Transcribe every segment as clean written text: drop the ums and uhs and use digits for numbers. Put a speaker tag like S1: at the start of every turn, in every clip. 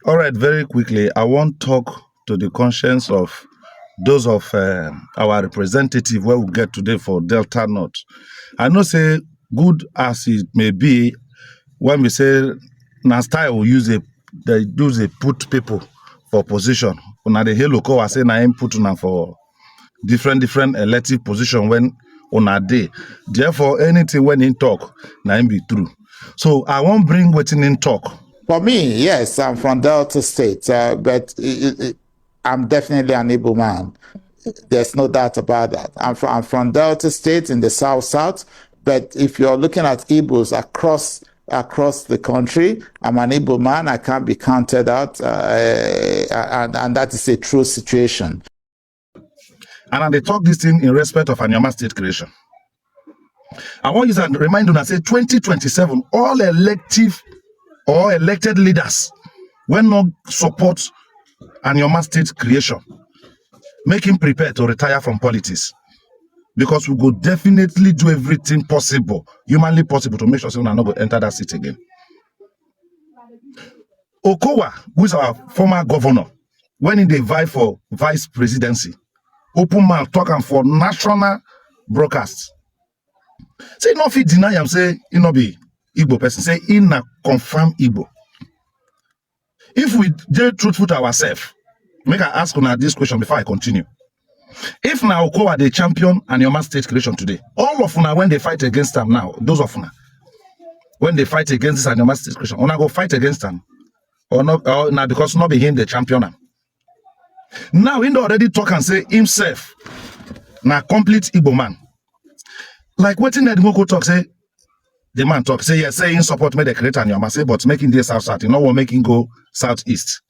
S1: All right, very quickly, I want to talk to the conscience of those of our representative where we get today for Delta North. I know say good as it may be, when we say na style we use a put people for position. Una the Hello Okowa say na him put una for different elective position when una dey. Therefore, anything when in talk, na him be true. So I won't bring wetin in talk.
S2: For me, yes, I'm from Delta State, but I'm definitely an Igbo man. There's no doubt about that. I'm from Delta State in the South, but if you're looking at Igbos across the country, I'm an Igbo man. I can't be counted out, and that is a true situation.
S1: And they talk this thing in respect of Anioma State creation. I want you to remind you, say 2027, all elective or elected leaders will not support Anioma State creation. Make him prepare to retire from politics. Because we will definitely do everything possible, humanly possible, to make sure someone not going to enter that seat again. Okowa, who is our former governor, when he vie for vice presidency, open mouth talking for national broadcasts. Say no fit deny him, say he no be Igbo person, say he na confirm Igbo. If we dare truthful to ourselves, make I ask una this question before I continue. If now Okowa the champion Anioma State creation today, all of una when they fight against them now, those of una when they fight against this Anioma State creation, una go fight against them, or not? Or now because not be him the champion. Now he already talk and say himself na complete Igbo man. Like what in the go talk say, the man talk say yes, say in support me the create Anioma say, but making this south, you know what making go southeast.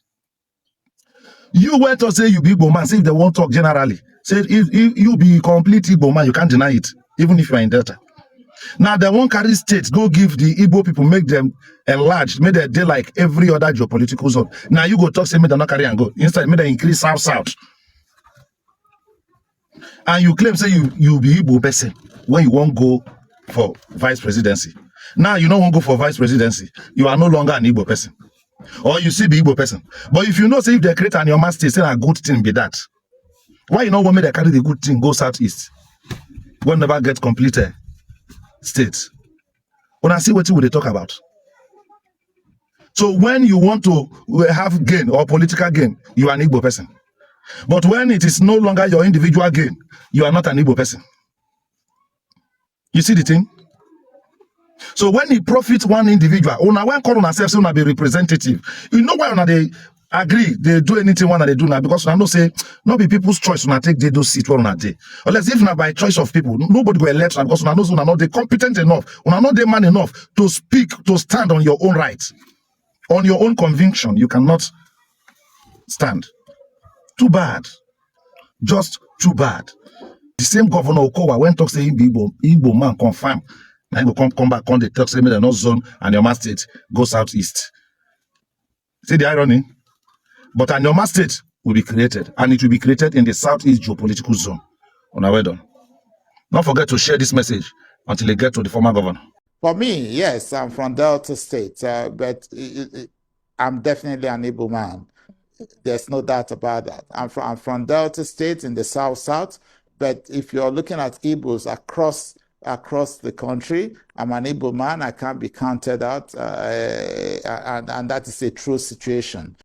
S1: You went to say you be Igbo man, say if they won't talk generally. Say if you be complete Igbo man, you can't deny it, even if you are in Delta. Now they won't carry states, go give the Igbo people, make them enlarge, make their day like every other geopolitical zone. Now you go talk, say me they not carry and go. Instead, make them increase south. And you claim say you be Igbo person when you won't go for vice presidency. Now you don't want to go for vice presidency. You are no longer an Igbo person. Or you see the Igbo person. But if you know, say if they create Anioma State, say a good thing be that. Why you know when they carry the good thing, go southeast? When never get completed states. When I see what they talk about. So when you want to have gain or political gain, you are an Igbo person. But when it is no longer your individual gain, you are not an Igbo person. You see the thing? So when he profits one individual, una when call on ourselves, una be representative. You know why una they agree, they do anything one that they do now, because una know say not be people's choice una take they do sit where una dey. Unless if not by choice of people, nobody go elect una because una knows una not they competent enough, una not they man enough to speak, to stand on your own rights, on your own conviction. You cannot stand. Too bad. Just too bad. The same governor Okowa when talk say Igbo man confirm. Now you go come back on the talk say me the North Zone and Anioma State go southeast. See the irony? But Anioma State will be created, and it will be created in the southeast geopolitical zone. On our way done. Don't forget to share this message until they get to the former governor.
S2: For me, yes, I'm from Delta State, but I'm definitely an Igbo man. There's no doubt about that. I'm from Delta State in the South, but if you're looking at Igbos across the country, I'm an Igbo man. I can't be counted out, and that is a true situation.